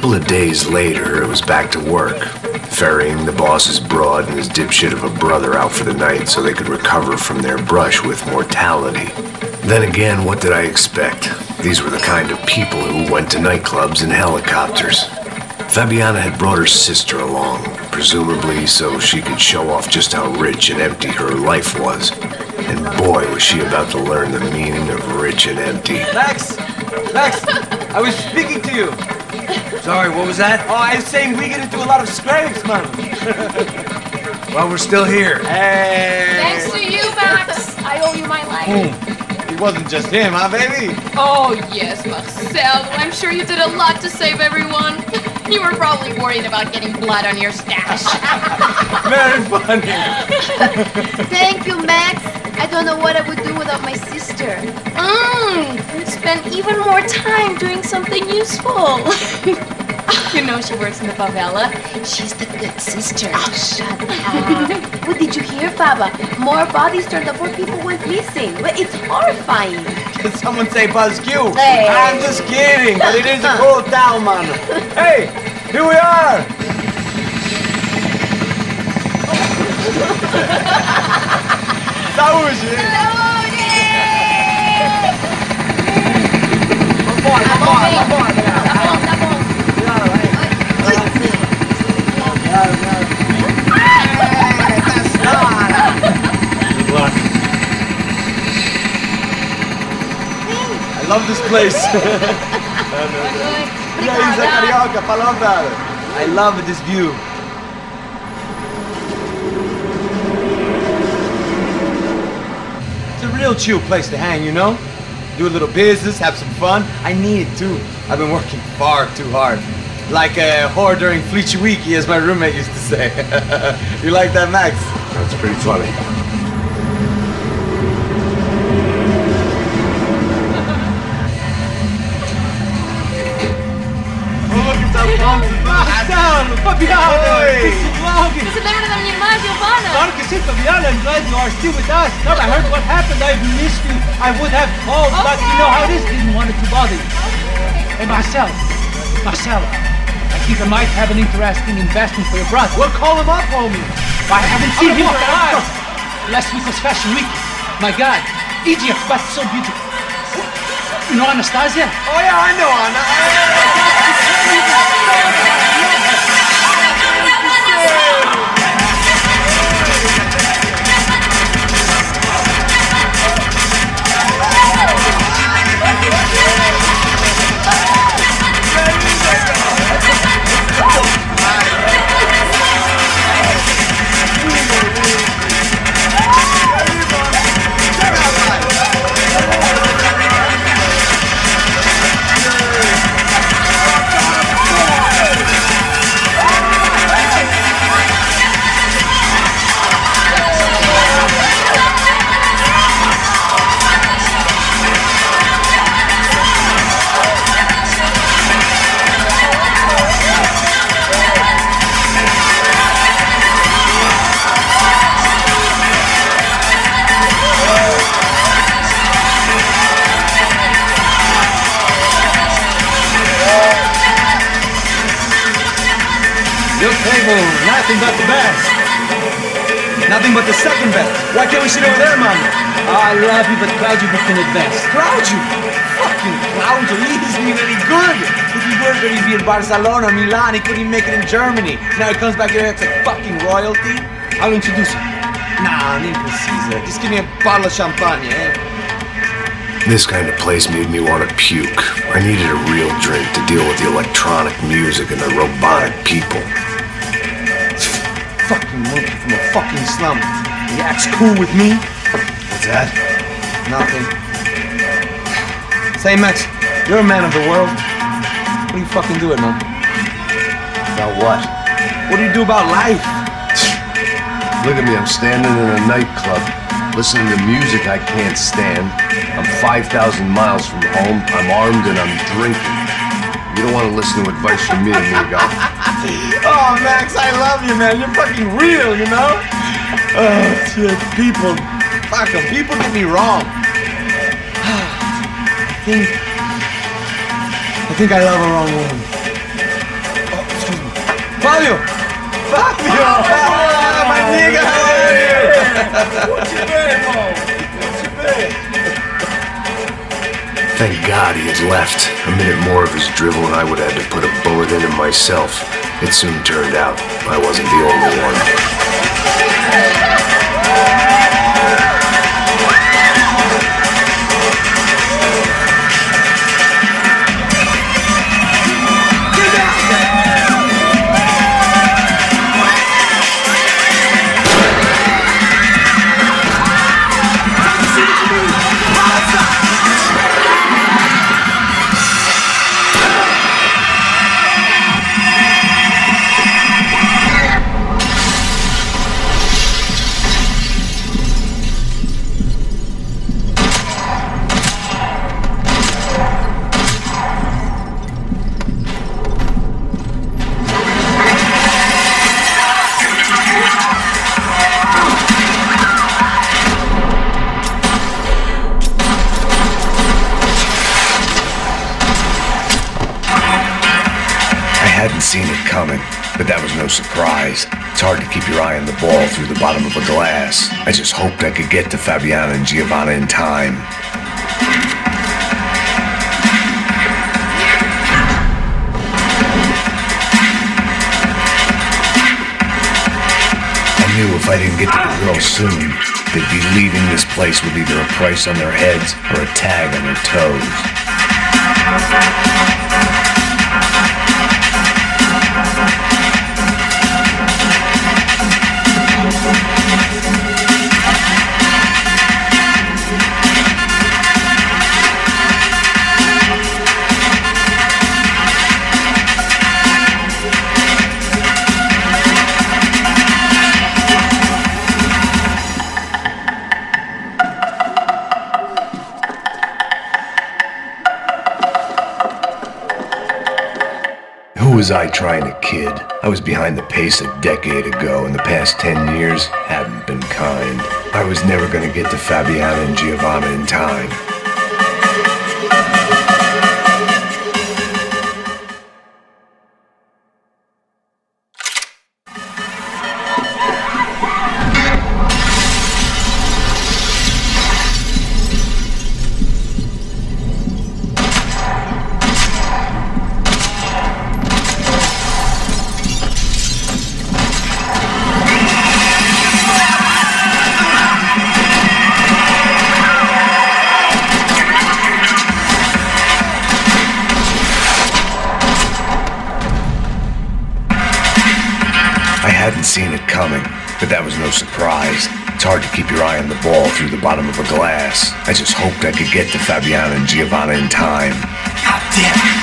couple of days later, it was back to work, ferrying the boss's broad and his dipshit of a brother out for the night so they could recover from their brush with mortality. Then again, what did I expect? These were the kind of people who went to nightclubs in helicopters. Fabiana had brought her sister along, presumably so she could show off just how rich and empty her life was. And boy, was she about to learn the meaning of rich and empty. Max! Max! I was speaking to you. Sorry, what was that? Oh, I was saying we get into a lot of scrapes, man. Well, we're still here. Hey! Thanks to you, Max. I owe you my life. It wasn't just him, huh, baby? Oh, yes, Marcel. I'm sure you did a lot to save everyone. You were probably worried about getting blood on your stash. Very funny. Thank you, Max. I don't know what I would do without my sister. Spend even more time doing something useful. You know she works in the favela. She's the good sister. Oh, shut up. What did you hear, Baba? More bodies turned up, more people went missing. But it's horrifying. Did someone say Buzz Q? Hey. I'm just kidding, but it is a cool town, man. Hey, here we are. Saúde! Vambora! Tá bom. Good luck. I love this place. E aí, Zé Carioca, falou, velho? I love this view. It's a real chill place to hang, you know? Do a little business, have some fun. I need it too. I've been working far too hard. Like a whore during Fleechy Weeky, as my roommate used to say. You like that, Max? That's pretty funny. Marcelo, Fabiana, Você lembra da minha irmã, Giovanna? claro que sim, Fabiana, I'm glad you are still with us. Now I heard what happened, I missed you. I would have called, but you know how it is, didn't want to bother you. Hey, Marcelo, I think I might have an interesting investment for your brother. Well, call him up, homie. I haven't seen him for a while. Last week was Fashion Week. My God, Egypt, but so beautiful. You know Anastasia? Oh yeah, I know Anna. Nothing but the best. Nothing but the second best. Why can't we sit over there, man? I love you, but Claudio booked in advance. Claudio? Fucking Claudio, he isn't even any good. If he were going to be in Barcelona, Milan, he couldn't even make it in Germany. Now he comes back here and acts like fucking royalty. I'll introduce you. Nah, nem precisa. Just give me a bottle of champagne, eh? This kind of place made me want to puke. I needed a real drink to deal with the electronic music and the robotic people. Fucking monkey from a fucking slum. He acts cool with me. What's that? Nothing. Say, Max, you're a man of the world. What do you fucking do it, man? About what? What do you do about life? Look at me, I'm standing in a nightclub, listening to music I can't stand. I'm 5,000 miles from home, I'm armed and I'm drinking. You don't want to listen to advice from me, amigo. Oh, Max, I love you, man. You're fucking real, you know? Oh, shit. People. Fuck them. People get me wrong. I think I love a wrong woman. Fabio! Fabio! Ah, my nigga, how are you? What's your name, Mo? What's your name? Thank God he had left. A minute more of his drivel and I would have had to put a bullet in him myself. It soon turned out I wasn't the only one. I hadn't seen it coming, but that was no surprise. It's hard to keep your eye on the ball through the bottom of a glass. I just hoped I could get to Fabiana and Giovanna in time. I knew if I didn't get to the girls soon, they'd be leaving this place with either a price on their heads or a tag on their toes. Who was I trying to kid? I was behind the pace a decade ago, and the past 10 years hadn't been kind. I was never going to get to Fabiana and Giovanna in time. I hadn't seen it coming, but that was no surprise. It's hard to keep your eye on the ball through the bottom of a glass. I just hoped I could get to Fabiana and Giovanna in time. God damn it!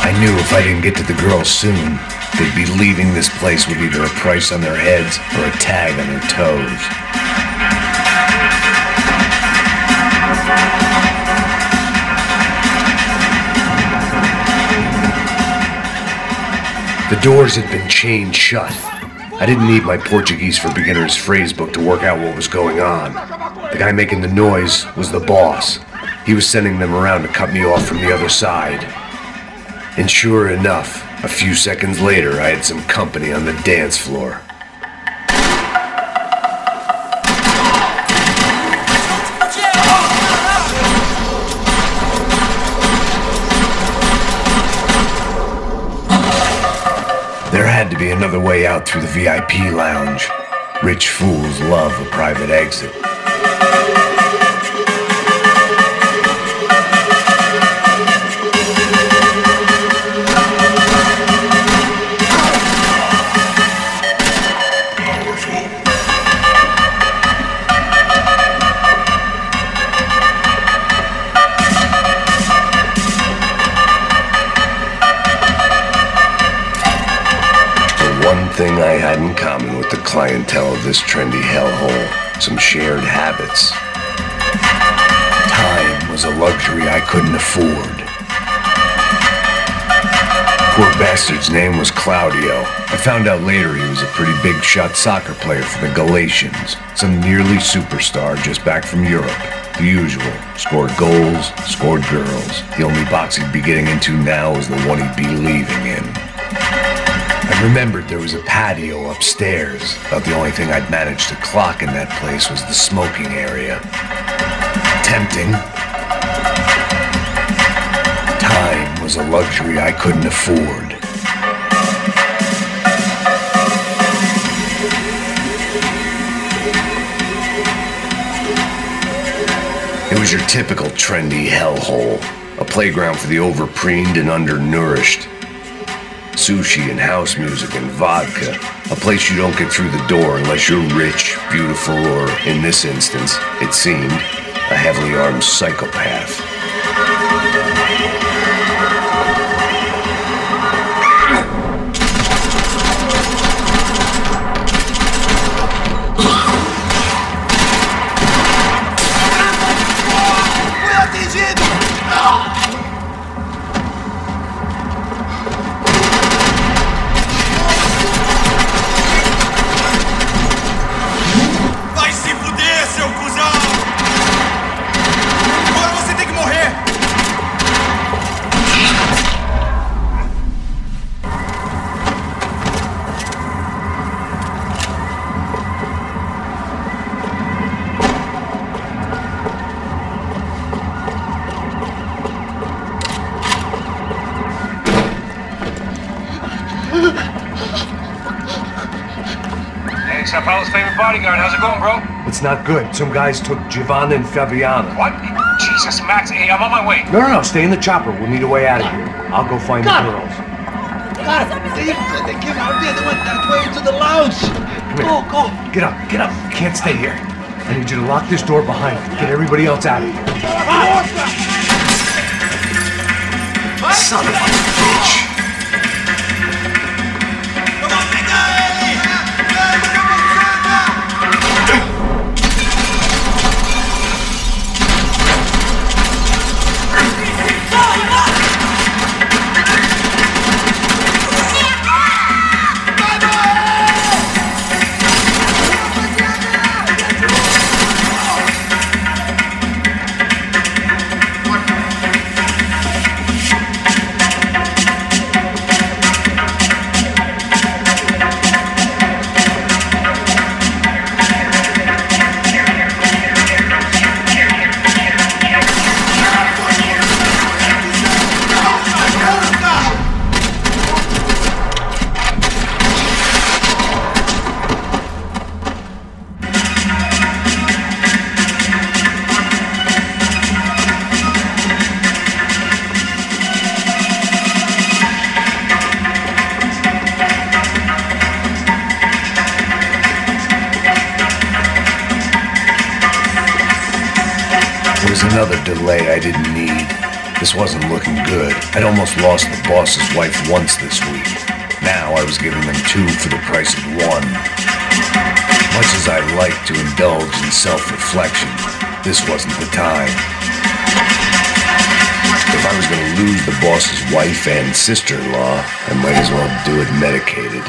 I knew if I didn't get to the girls soon, they'd be leaving this place with either a price on their heads or a tag on their toes. The doors had been chained shut. I didn't need my Portuguese for Beginners phrase book to work out what was going on. The guy making the noise was the boss. He was sending them around to cut me off from the other side. And sure enough, a few seconds later, I had some company on the dance floor. There had to be another way out through the VIP lounge. Rich fools love a private exit. One thing I had in common with the clientele of this trendy hellhole, some shared habits. Time was a luxury I couldn't afford. Poor bastard's name was Claudio. I found out later he was a pretty big-shot soccer player for the Galatians, some nearly superstar just back from Europe. The usual. Scored goals, scored girls. The only box he'd be getting into now was the one he'd be leaving in. I remembered there was a patio upstairs. About the only thing I'd managed to clock in that place was the smoking area. Tempting. Time was a luxury I couldn't afford. It was your typical trendy hellhole, a playground for the overpreened and undernourished. Sushi and house music and vodka, a place you don't get through the door unless you're rich, beautiful, or, in this instance, it seemed, a heavily armed psychopath. São Paulo's favorite bodyguard. How's it going, bro? It's not good. Some guys took Giovanna and Fabiana. What? Jesus, Max. Hey, I'm on my way. No, stay in the chopper. We'll need a way out of here. I'll go find the girls. God, they came out there. They went that way to the lounge. Come here. Go. Get up. You can't stay here. I need you to lock this door behind you. Get everybody else out of here. Son of a bitch. Another delay I didn't need. This wasn't looking good. I'd almost lost the boss's wife once this week. Now I was giving them two for the price of one. Much as I like to indulge in self-reflection, this wasn't the time. If I was going to lose the boss's wife and sister-in-law, I might as well do it medicated.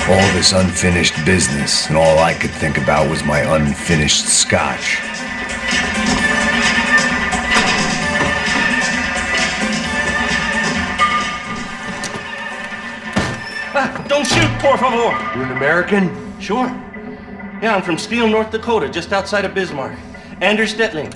All this unfinished business, and all I could think about was my unfinished scotch. Don't shoot, por favor. You're an American? Sure. Yeah, I'm from Steele, North Dakota, just outside of Bismarck. Anders Stetling.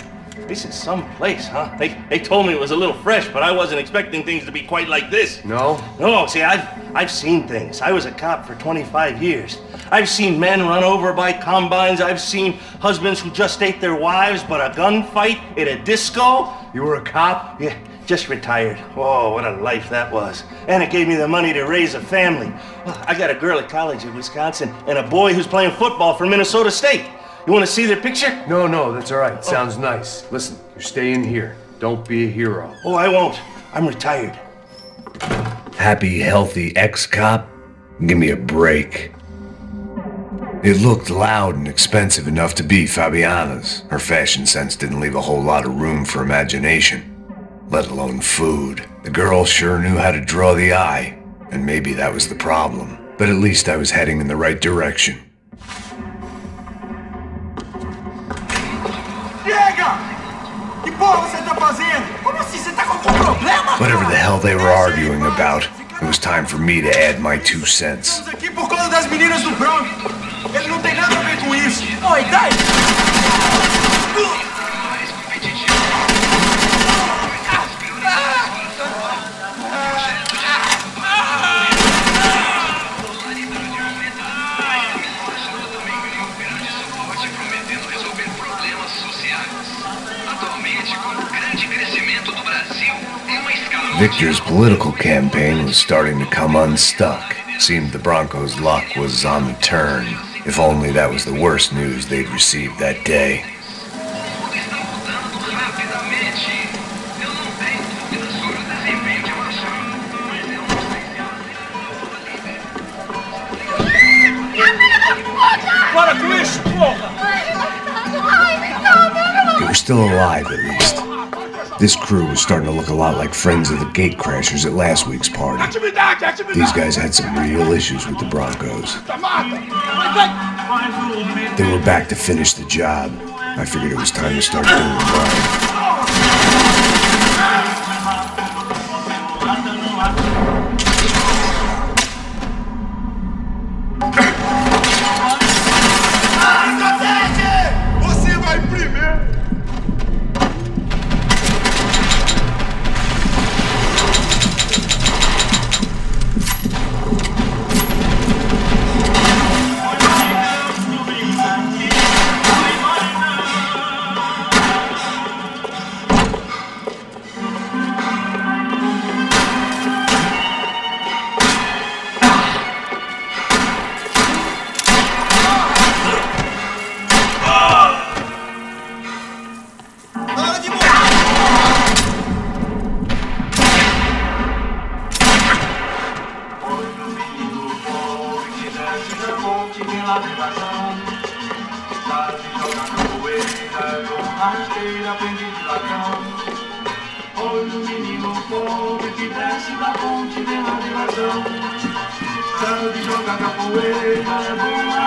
This is some place, huh? They told me it was a little fresh, but I wasn't expecting things to be quite like this. No? No, see, I've seen things. I was a cop for 25 years. I've seen men run over by combines. I've seen husbands who just ate their wives, but a gunfight at a disco. You were a cop? Yeah, just retired. Oh, what a life that was. And it gave me the money to raise a family. Well, I got a girl at college in Wisconsin and a boy who's playing football for Minnesota State. You want to see their picture? No, that's all right. Sounds nice. Listen, you're staying here. Don't be a hero. Oh, I won't. I'm retired. Happy, healthy ex-cop? Give me a break. It looked loud and expensive enough to be Fabiana's. Her fashion sense didn't leave a whole lot of room for imagination, let alone food. The girl sure knew how to draw the eye, and maybe that was the problem. But at least I was heading in the right direction. Whatever the hell they were arguing about, it was time for me to add my 2 cents. Victor's political campaign was starting to come unstuck. Seemed the Broncos' luck was on the turn. If only that was the worst news they'd received that day. They were still alive, at least. This crew was starting to look a lot like friends of the gatecrashers at last week's party. These guys had some real issues with the Broncos. They were back to finish the job. I figured it was time to start doing right.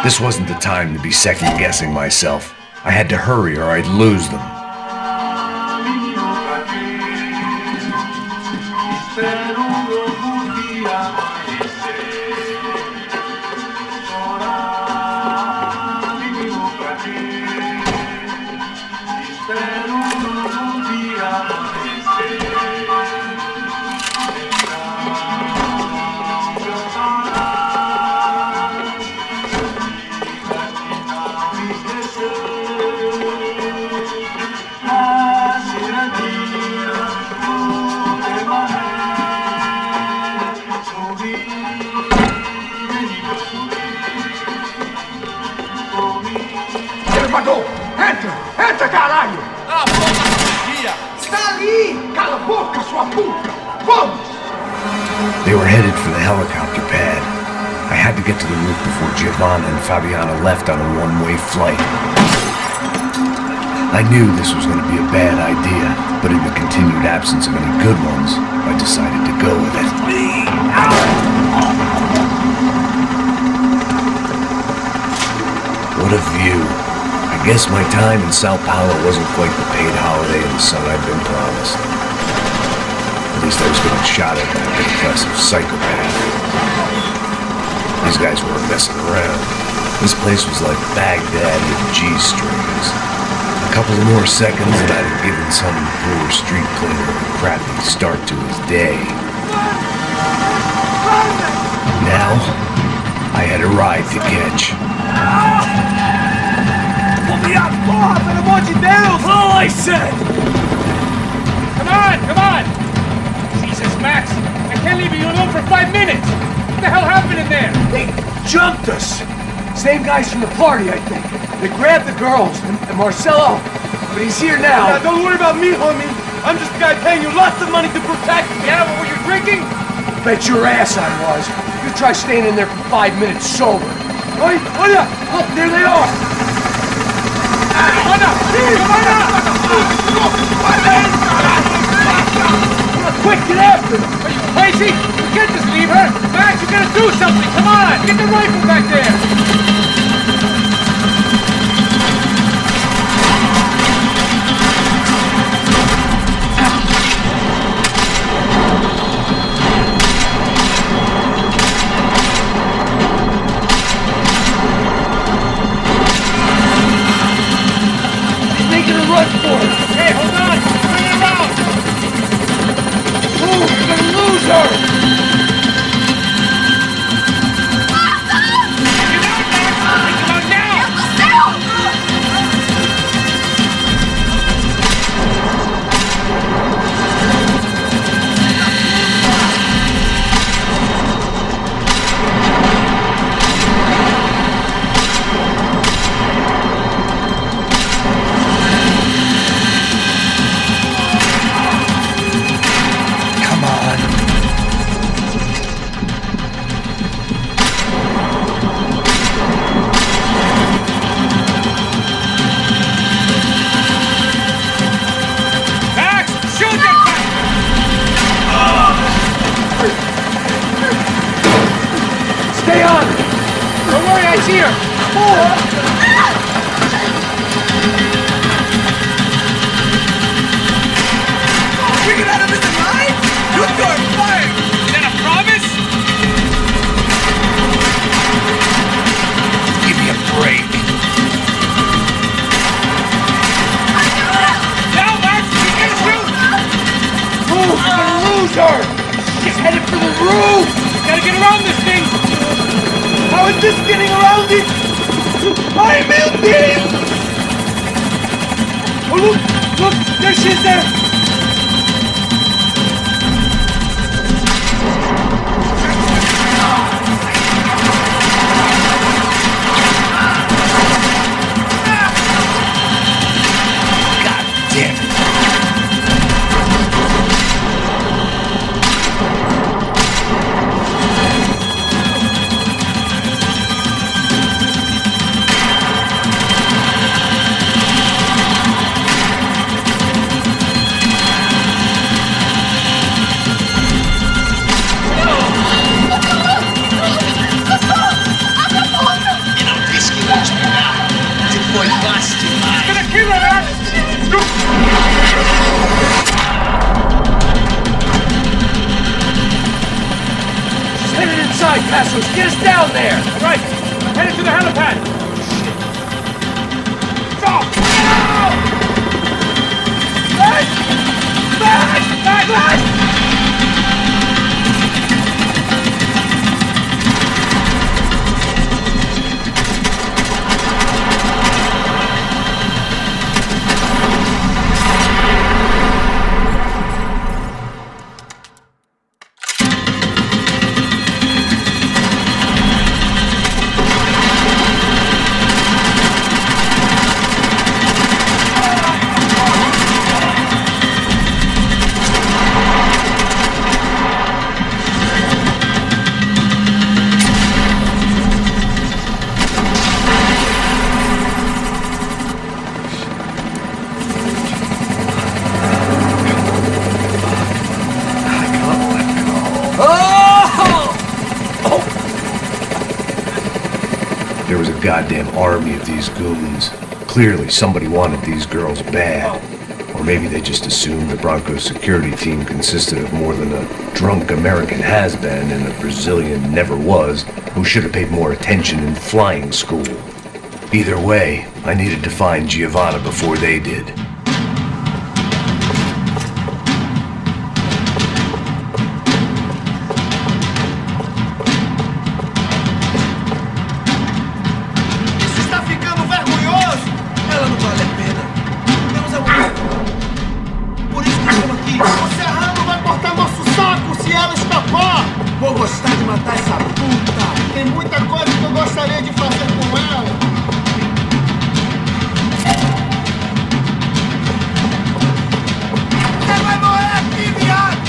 This wasn't the time to be second-guessing myself. I had to hurry or I'd lose them. Entra, caralho! Ah, porra, dia! Está ali! Cala a boca, sua puta! Vamos! They were headed for the helicopter pad. I had to get to the roof before Giovanna and Fabiana left on a one-way flight. I knew this was going to be a bad idea, but in the continued absence of any good ones, I decided to go with it. What a view. I guess my time in São Paulo wasn't quite the paid holiday in the sun I'd been promised. At least I was getting shot at by a impressive psychopath. These guys weren't messing around. This place was like Baghdad with G-strings. A couple of more seconds and I'd have given some poor street cleaner a crappy start to his day. Now, I had a ride to catch. Porra, pelo amor de Deus! All I said! Come on! Jesus, Max! I can't leave you alone for 5 minutes! What the hell happened in there? They jumped us! Same guys from the party, I think. They grabbed the girls, and Marcelo, but he's here now. Now, don't worry about me, homie. I'm just a guy paying you lots of money to protect me. Yeah, what were you drinking? Bet your ass I was. You try staying in there for 5 minutes sober. Hey, look, there they are. Quick, get after them. Are you crazy? You can't just leave her. Max, you gotta do something. Come on, get the rifle back there. Run for it! Hey, hold on! Bring it around! Move! You're gonna lose her! Take it out, Max! Take it out now! Stay on! Don't worry, I see her! We get out of this alive? You're going fire! Is that a promise? Give me a break. Now, Max! You can shoot! Move! You're gonna lose her! She's headed for the roof! Gotta get around this thing! How is this getting around it? I'm melting! Oh, look! There she is there! God damn it. Get us down there! All right, headed to the helipad! Stop! Back! There was a goddamn army of these goons. Clearly somebody wanted these girls bad. Or maybe they just assumed the Bronco's security team consisted of more than a drunk American has-been and a Brazilian never-was who should have paid more attention in flying school. Either way, I needed to find Giovanna before they did. Vou gostar de matar essa puta. Tem muita coisa que eu gostaria de fazer com ela. Você vai morrer aqui, viado!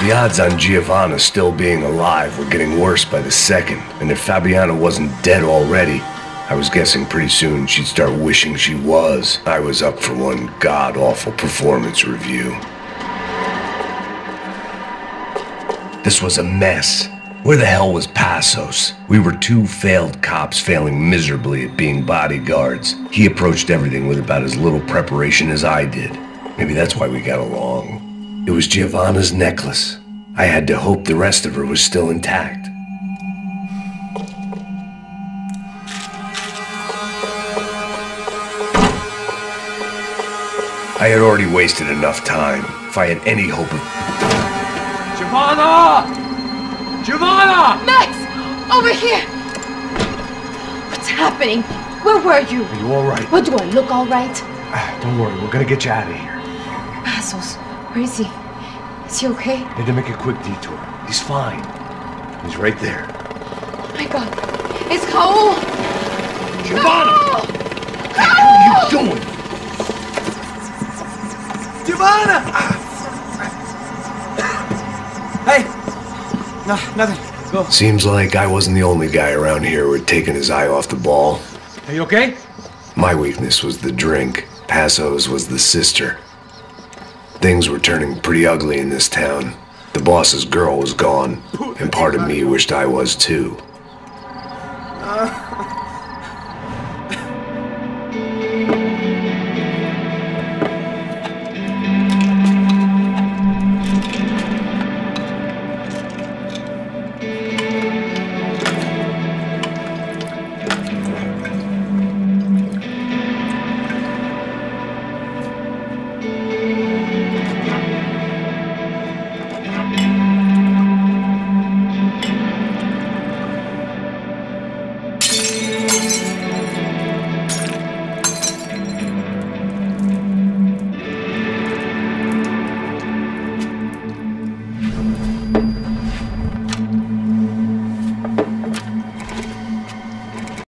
The odds on Giovanna still being alive were getting worse by the second, and if Fabiana wasn't dead already, I was guessing pretty soon she'd start wishing she was. I was up for one god-awful performance review. This was a mess. Where the hell was Passos? We were two failed cops failing miserably at being bodyguards. He approached everything with about as little preparation as I did. Maybe that's why we got along. It was Giovanna's necklace. I had to hope the rest of her was still intact. I had already wasted enough time. If I had any hope of... Giovanna! Giovanna! Max! Over here! What's happening? Where were you? Are you all right? What, do I look all right? Don't worry, we're gonna get you out of here. Passos, where is he? Is he okay? Had to make a quick detour. He's fine. He's right there. Oh my god. It's Raul! Giovanna! Raul! What the hell are you doing? Giovanna! Hey! No, nothing. Go. Seems like I wasn't the only guy around here who had taken his eye off the ball. Are you okay? My weakness was the drink. Passos was the sister. Things were turning pretty ugly in this town. The boss's girl was gone, and part of me wished I was too.